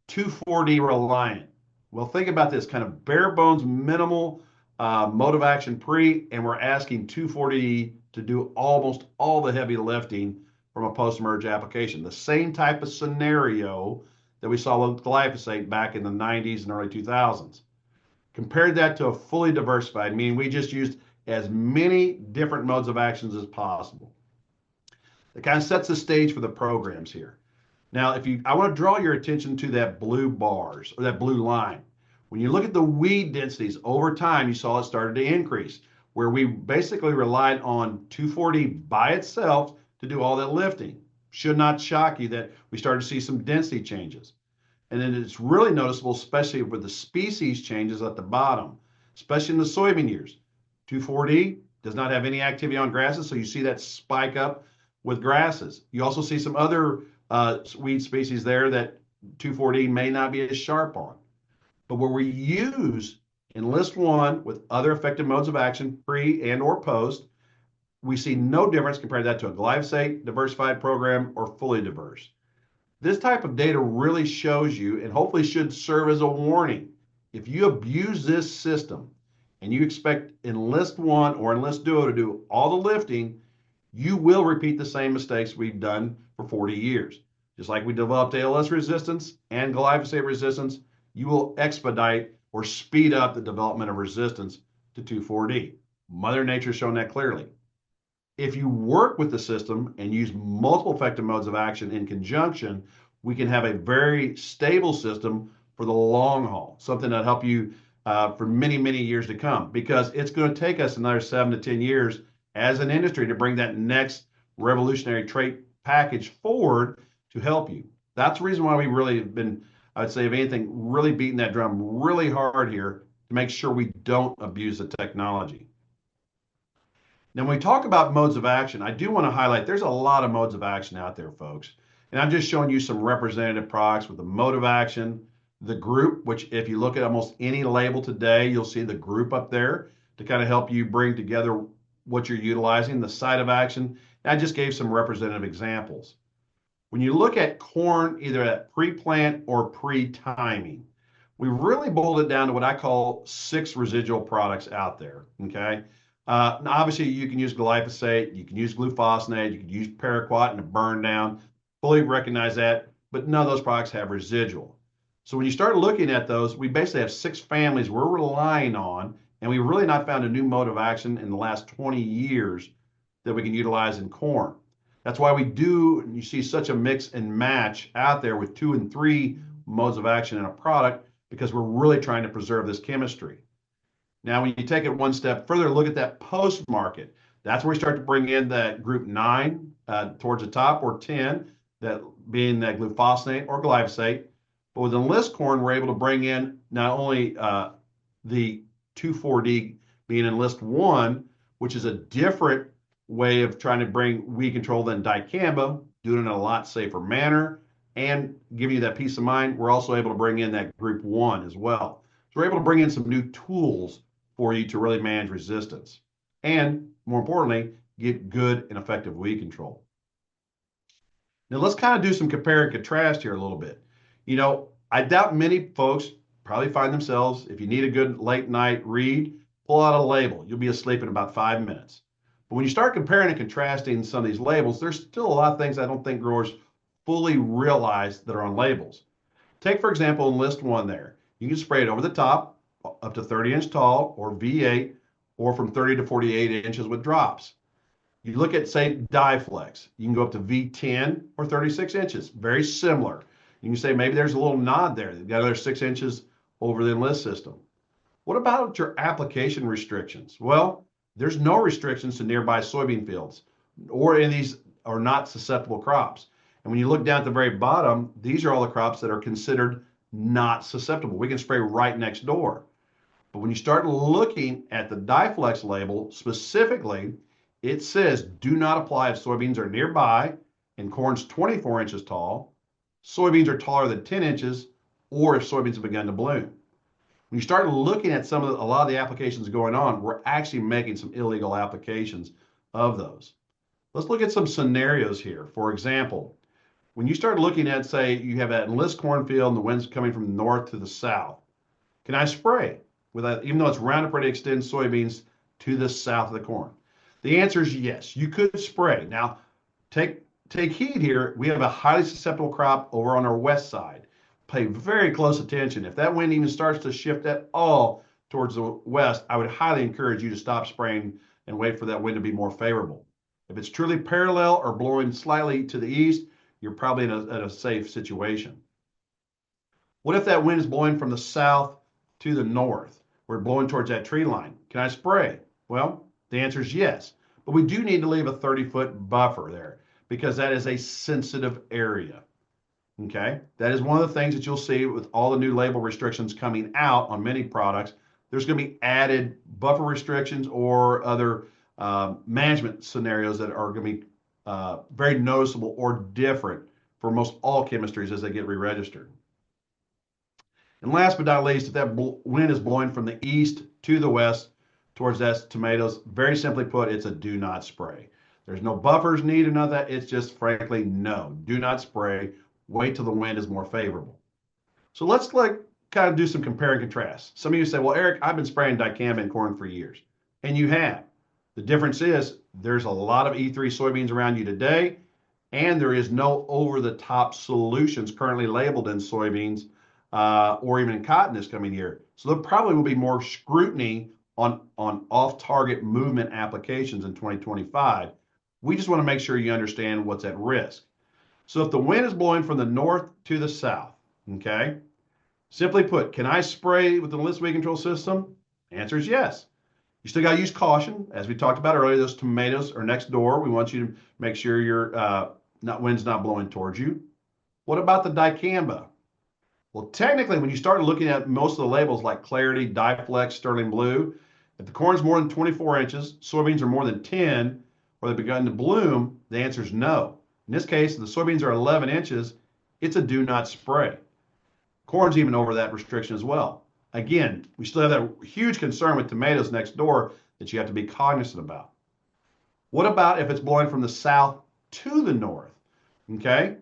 2,4-D reliant. Well, think about this kind of bare bones minimal mode of action pre, and we're asking 2,4-D to do almost all the heavy lifting from a post-merge application. The same type of scenario that we saw with glyphosate back in the 90s and early 2000s. Compared that to a fully diversified, meaning we just used as many different modes of actions as possible. It kind of sets the stage for the programs here. Now, I want to draw your attention to that blue bars or that blue line. When you look at the weed densities over time, you saw it started to increase, where we basically relied on 2,4-D by itself to do all that lifting. Should not shock you that we started to see some density changes. And then it's really noticeable, especially with the species changes at the bottom, especially in the soybean years. 2,4-D does not have any activity on grasses, so you see that spike up with grasses. You also see some other weed species there that 2,4-D may not be as sharp on. But where we use Enlist 1 with other effective modes of action, pre and or post, we see no difference compared to that to a glyphosate diversified program or fully diverse. This type of data really shows you and hopefully should serve as a warning. If you abuse this system and you expect Enlist 1 or Enlist Duo to do all the lifting, you will repeat the same mistakes we've done for 40 years. Just like we developed ALS resistance and glyphosate resistance, you will expedite or speed up the development of resistance to 2,4-D. Mother Nature's shown that clearly. If you work with the system and use multiple effective modes of action in conjunction, we can have a very stable system for the long haul, something that'll help you for many, many years to come, because it's going to take us another 7 to 10 years as an industry to bring that next revolutionary trait package forward to help you. That's the reason why we really have been, I'd say, if anything, really beating that drum really hard here to make sure we don't abuse the technology. Now, when we talk about modes of action, I do want to highlight there's a lot of modes of action out there, folks. And I'm just showing you some representative products with the mode of action, the group, which if you look at almost any label today, you'll see the group up there to kind of help you bring together what you're utilizing, the site of action. And I just gave some representative examples. When you look at corn, either at pre-plant or pre-timing, we really boiled it down to what I call 6 residual products out there, okay? Now obviously, you can use glyphosate, you can use glufosinate, you can use paraquat and a burn down. Fully recognize that, but none of those products have residual. So when you start looking at those, we basically have 6 families we're relying on, and we really not found a new mode of action in the last 20 years that we can utilize in corn. That's why we do, you see such a mix and match out there with 2 and 3 modes of action in a product, because we're really trying to preserve this chemistry. Now, when you take it one step further, look at that post market. That's where we start to bring in that group 9 towards the top, or 10, that being that glufosinate or glyphosate. But with Enlist corn, we're able to bring in not only the 2,4-D being Enlist 1, which is a different way of trying to bring weed control than dicamba, doing it in a lot safer manner and giving you that peace of mind. We're also able to bring in that group 1 as well. So we're able to bring in some new tools for you to really manage resistance and, more importantly, get good and effective weed control. Now let's kind of do some compare and contrast here a little bit. You know, I doubt many folks probably find themselves, if you need a good late night read, pull out a label. You'll be asleep in about 5 minutes. But when you start comparing and contrasting some of these labels, there's still a lot of things I don't think growers fully realize that are on labels. Take, for example, Enlist 1 there. You can spray it over the top, up to 30-inch tall, or V8, or from 30 to 48 inches with drops. You look at, say, Dyflex. You can go up to V10 or 36 inches. Very similar. You can say maybe there's a little nod there. They've got another 6 inches over the Enlist system. What about your application restrictions? Well, there's no restrictions to nearby soybean fields, or any of these are not susceptible crops. And when you look down at the very bottom, these are all the crops that are considered not susceptible. We can spray right next door. But when you start looking at the Dyflex label specifically, it says do not apply if soybeans are nearby and corn's 24 inches tall, soybeans are taller than 10 inches, or if soybeans have begun to bloom. When you start looking at a lot of the applications going on, we're actually making some illegal applications of those. Let's look at some scenarios here. For example, when you start looking at, say, you have an Enlist cornfield and the wind's coming from the north to the south, can I spray with that, even though it's Roundup Ready Extend soybeans to the south of the corn? The answer is yes, you could spray. Now, take heed here. We have a highly susceptible crop over on our west side. Pay very close attention. If that wind even starts to shift at all towards the west, I would highly encourage you to stop spraying and wait for that wind to be more favorable. If it's truly parallel or blowing slightly to the east, you're probably in a safe situation. What if that wind is blowing from the south to the north? We're blowing towards that tree line. Can I spray? Well, the answer is yes, but we do need to leave a 30-foot buffer there because that is a sensitive area. Okay, that is one of the things that you'll see with all the new label restrictions coming out on many products. There's going to be added buffer restrictions or other management scenarios that are going to be very noticeable or different for most all chemistries as they get re-registered. And last but not least, if that wind is blowing from the east to the west towards that tomatoes, very simply put, it's a do not spray. There's no buffers needed, none of that. It's just frankly, no, do not spray. Wait till the wind is more favorable. So let's kind of do some compare and contrast. Some of you say, well, Eric, I've been spraying dicamba in corn for years. And you have. The difference is there's a lot of E3 soybeans around you today, and there is no over-the-top solutions currently labeled in soybeans or even in cotton this coming year. So there probably will be more scrutiny on off-target movement applications in 2025. We just want to make sure you understand what's at risk. So if the wind is blowing from the north to the south, okay, simply put, can I spray with the Enlist weed control system? Answer is yes. You still got to use caution. As we talked about earlier, those tomatoes are next door. We want you to make sure your wind's not blowing towards you. What about the dicamba? Well, technically, when you start looking at most of the labels like Clarity, Dyflex, Sterling Blue, if the corn is more than 24 inches, soybeans are more than 10, or they've begun to bloom, the answer is no. In this case, if the soybeans are 11 inches, it's a do not spray. Corn's even over that restriction as well. Again, we still have that huge concern with tomatoes next door that you have to be cognizant about. What about if it's blowing from the south to the north? Okay,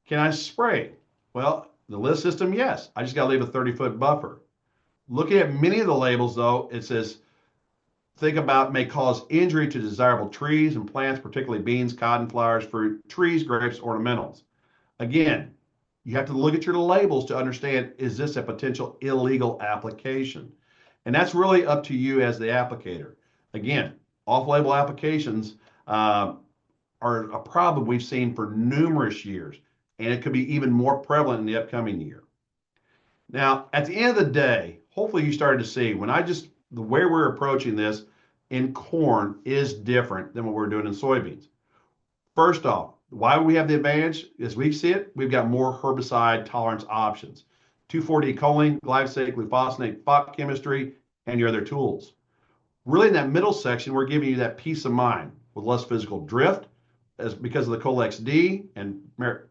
can I spray? Well, the list system, yes. I just got to leave a 30-foot buffer. Looking at many of the labels, though, it says, think about may cause injury to desirable trees and plants, particularly beans, cotton, flowers, fruit, trees, grapes, ornamentals. Again, you have to look at your labels to understand, is this a potential illegal application? And that's really up to you as the applicator. Again, off-label applications are a problem we've seen for numerous years, and it could be even more prevalent in the upcoming year. Now, at the end of the day, hopefully you started to see the way we're approaching this in corn is different than what we're doing in soybeans. First off, why we have the advantage, as we see it, we've got more herbicide tolerance options. 2,4-D choline, glyphosate, glufosinate, FOP chemistry, and your other tools. Really in that middle section, we're giving you that peace of mind with less physical drift because of the Colex D and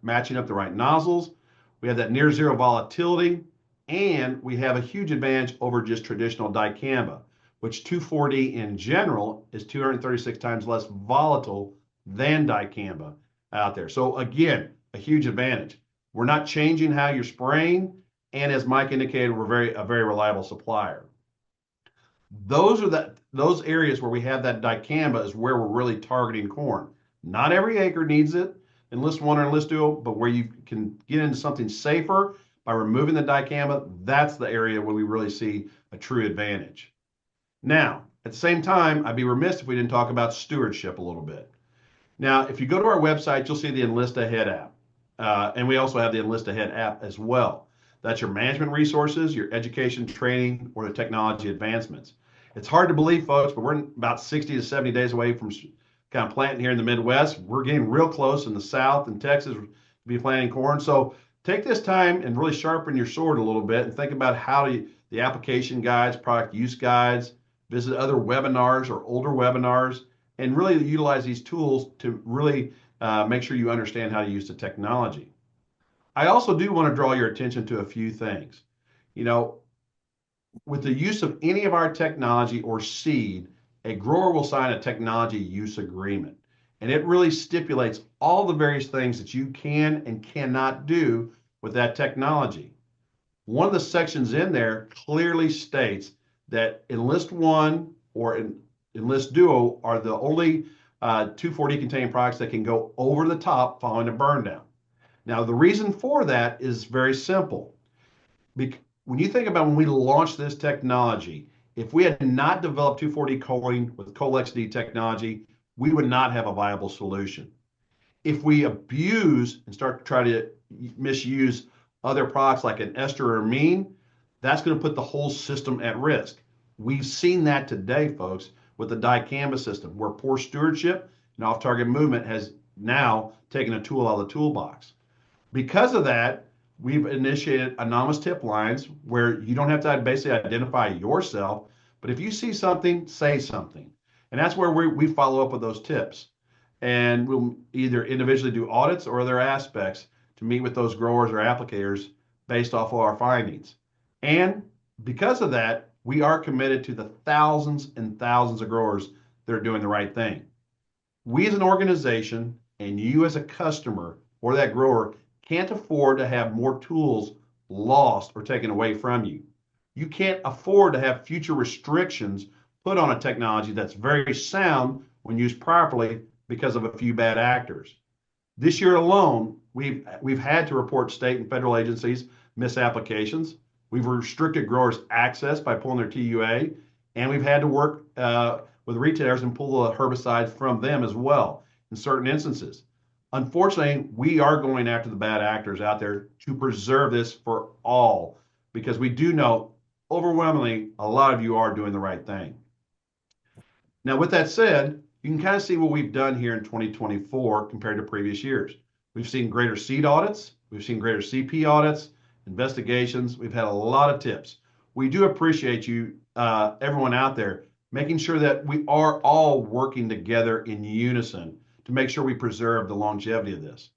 matching up the right nozzles. We have that near zero volatility, and we have a huge advantage over just traditional dicamba, which 2,4-D in general is 236 times less volatile than dicamba out there. So again, a huge advantage. We're not changing how you're spraying, and as Mike indicated, we're a very reliable supplier. Those are those areas where we have that dicamba is where we're really targeting corn. Not every acre needs it, Enlist One or Enlist Duo, but where you can get into something safer by removing the dicamba, that's the area where we really see a true advantage. Now, at the same time, I'd be remiss if we didn't talk about stewardship a little bit. Now, if you go to our website, you'll see the Enlist Ahead app. And we also have the Enlist Ahead app as well. That's your management resources, your education training, or the technology advancements. It's hard to believe, folks, but we're about 60 to 70 days away from kind of planting here in the Midwest. We're getting real close in the South and Texas to be planting corn. So take this time and really sharpen your sword a little bit and think about how the application guides, product use guides, visit other webinars or older webinars, and really utilize these tools to really make sure you understand how to use the technology. I also do want to draw your attention to a few things. You know, with the use of any of our technology or seed, a grower will sign a technology use agreement. And it really stipulates all the various things that you can and cannot do with that technology. One of the sections in there clearly states that Enlist One or Enlist Duo are the only 2,4-D containing products that can go over the top following a burn down. Now, the reason for that is very simple. When you think about when we launched this technology, if we had not developed 2,4-D choline with Colex-D technology, we would not have a viable solution. If we abuse and start to try to misuse other products like an ester or amine, that's going to put the whole system at risk. We've seen that today, folks, with the dicamba system, where poor stewardship and off-target movement has now taken a tool out of the toolbox. Because of that, we've initiated anonymous tip lines where you don't have to basically identify yourself, but if you see something, say something. And that's where we follow up with those tips. And we'll either individually do audits or other aspects to meet with those growers or applicators based off of our findings. And because of that, we are committed to the thousands and thousands of growers that are doing the right thing. We as an organization and you as a customer or that grower can't afford to have more tools lost or taken away from you. You can't afford to have future restrictions put on a technology that's very sound when used properly because of a few bad actors. This year alone, we've had to report state and federal agencies misapplications. We've restricted growers' access by pulling their TUA, and we've had to work with retailers and pull the herbicides from them as well in certain instances. Unfortunately, we are going after the bad actors out there to preserve this for all, because we do know overwhelmingly a lot of you are doing the right thing. Now, with that said, you can kind of see what we've done here in 2024 compared to previous years. We've seen greater seed audits, we've seen greater CP audits, investigations. We've had a lot of tips. We do appreciate you, everyone out there, making sure that we are all working together in unison to make sure we preserve the longevity of this.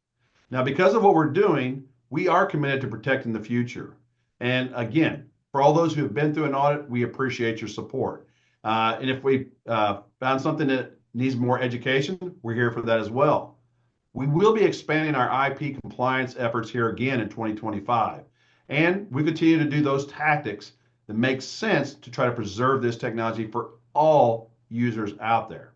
Now, because of what we're doing, we are committed to protecting the future. And again, for all those who have been through an audit, we appreciate your support. And if we found something that needs more education, we're here for that as well. We will be expanding our IP compliance efforts here again in 2025. And we continue to do those tactics that make sense to try to preserve this technology for all users out there.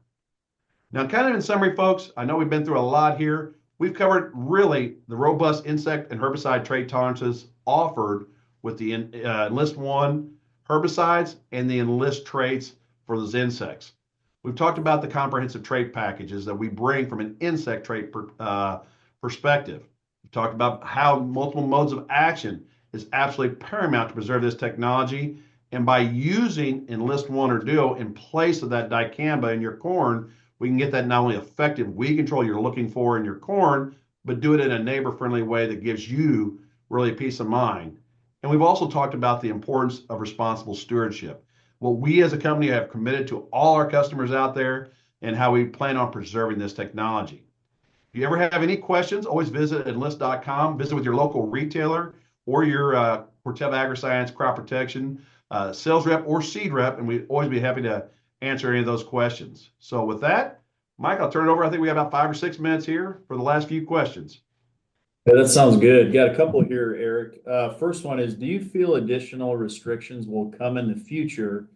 Now, kind of in summary, folks, I know we've been through a lot here. We've covered really the robust insect and herbicide trait tolerances offered with the Enlist One herbicides and the Enlist traits for those insects. We've talked about the comprehensive trait packages that we bring from an insect trait perspective. We've talked about how multiple modes of action is absolutely paramount to preserve this technology. And by using Enlist One or Duo in place of that dicamba in your corn, we can get that not only effective weed control you're looking for in your corn, but do it in a neighbor-friendly way that gives you really peace of mind. And we've also talked about the importance of responsible stewardship. What we as a company have committed to all our customers out there and how we plan on preserving this technology. If you ever have any questions, always visit enlist.com, visit with your local retailer or your Corteva AgriScience crop protection sales rep or seed rep, and we'd always be happy to answer any of those questions. So with that, Mike, I'll turn it over. I think we have about 5 or 6 minutes here for the last few questions. Yeah, that sounds good. Got a couple here, Eric. First one is, do you feel additional restrictions will come in the future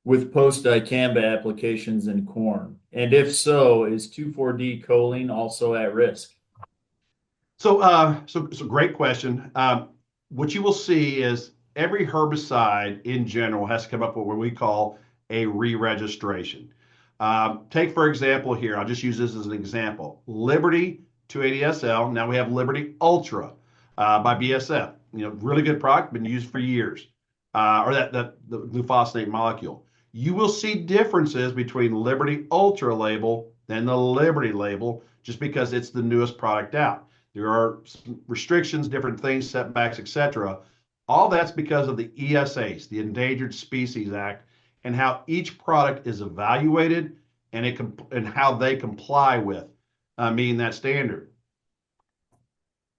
with post-dicamba applications in corn? And if so, is 2,4-D choline also at risk? So great question. What you will see is every herbicide in general has to come up with what we call a re-registration. Take, for example, here, I'll just use this as an example. Liberty 280SL, now we have Liberty Ultra by BSF. Really good product, been used for years. Or the glufosinate molecule. You will see differences between Liberty Ultra label and the Liberty label just because it's the newest product out. There are restrictions, different things, setbacks, etc. All that's because of the ESAs, the Endangered Species Act, and how each product is evaluated and how they comply with meeting that standard.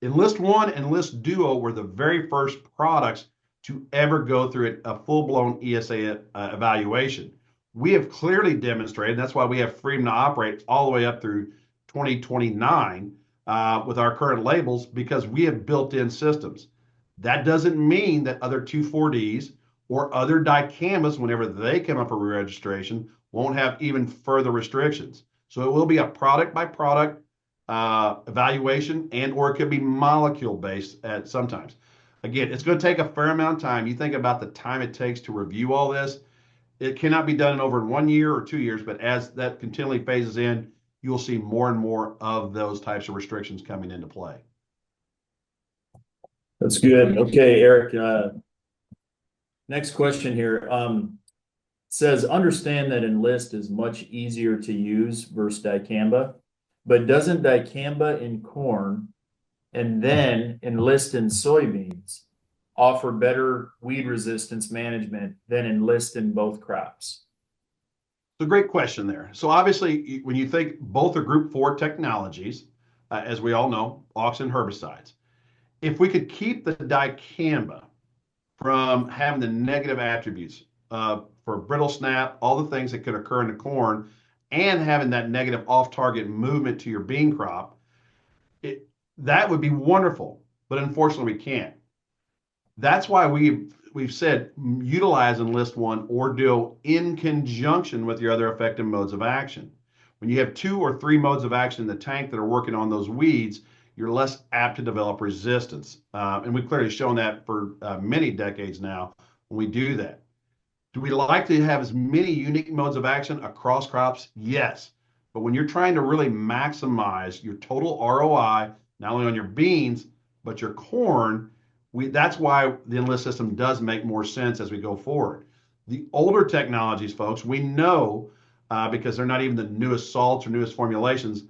Enlist One and Enlist Duo were the very first products to ever go through a full-blown ESA evaluation. We have clearly demonstrated, that's why we have freedom to operate all the way up through 2029 with our current labels, because we have built-in systems. That doesn't mean that other 2,4-Ds or other dicambas, whenever they come up for re-registration, won't have even further restrictions. So it will be a product by product evaluation, and or it could be molecule based at sometimes. Again, it's going to take a fair amount of time. You think about the time it takes to review all this. It cannot be done over 1 year or 2 years, but as that continually phases in, you'll see more and more of those types of restrictions coming into play. That's good. Okay, Eric. Next question here. Says, understand that Enlist is much easier to use versus dicamba, but doesn't dicamba in corn and then Enlist in soybeans offer better weed resistance management than Enlist in both crops? It's a great question there. So obviously, when you think both are Group 4 technologies, as we all know, auxin herbicides, if we could keep the dicamba from having the negative attributes for brittle snap, all the things that could occur in the corn, and having that negative off-target movement to your bean crop, that would be wonderful. But unfortunately, we can't. That's why we've said utilize Enlist One or Duo in conjunction with your other effective modes of action. When you have 2 or 3 modes of action in the tank that are working on those weeds, you're less apt to develop resistance. And we've clearly shown that for many decades now when we do that. Do we like to have as many unique modes of action across crops? Yes. But when you're trying to really maximize your total ROI, not only on your beans, but your corn, that's why the Enlist system does make more sense as we go forward. The older technologies, folks, we know because they're not even the newest salts or newest formulations,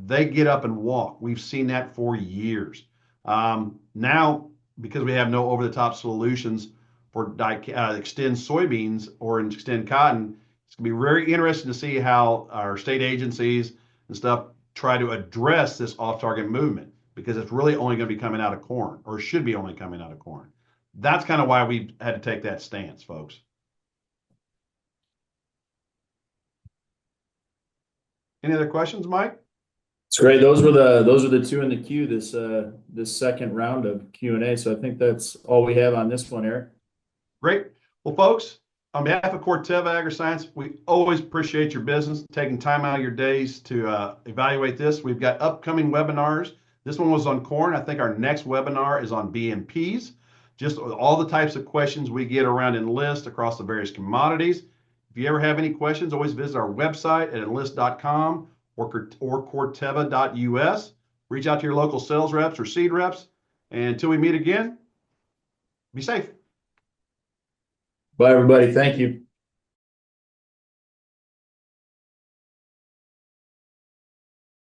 they get up and walk. We've seen that for years. Now, because we have no over-the-top solutions for extend soybeans or extend cotton, it's going to be very interesting to see how our state agencies and stuff try to address this off-target movement, because it's really only going to be coming out of corn, or should be only coming out of corn. That's kind of why we had to take that stance, folks. Any other questions, Mike? It's great. Those are the 2 in the queue this second round of Q&A. So I think that's all we have on this one, Eric. Great. Well, folks, on behalf of Corteva AgriScience, we always appreciate your business, taking time out of your days to evaluate this. We've got upcoming webinars. This one was on corn. I think our next webinar is on BMPs. Just all the types of questions we get around Enlist across the various commodities. If you ever have any questions, always visit our website at enlist.com or corteva.us. Reach out to your local sales reps or seed reps. And until we meet again, be safe. Bye, everybody. Thank you.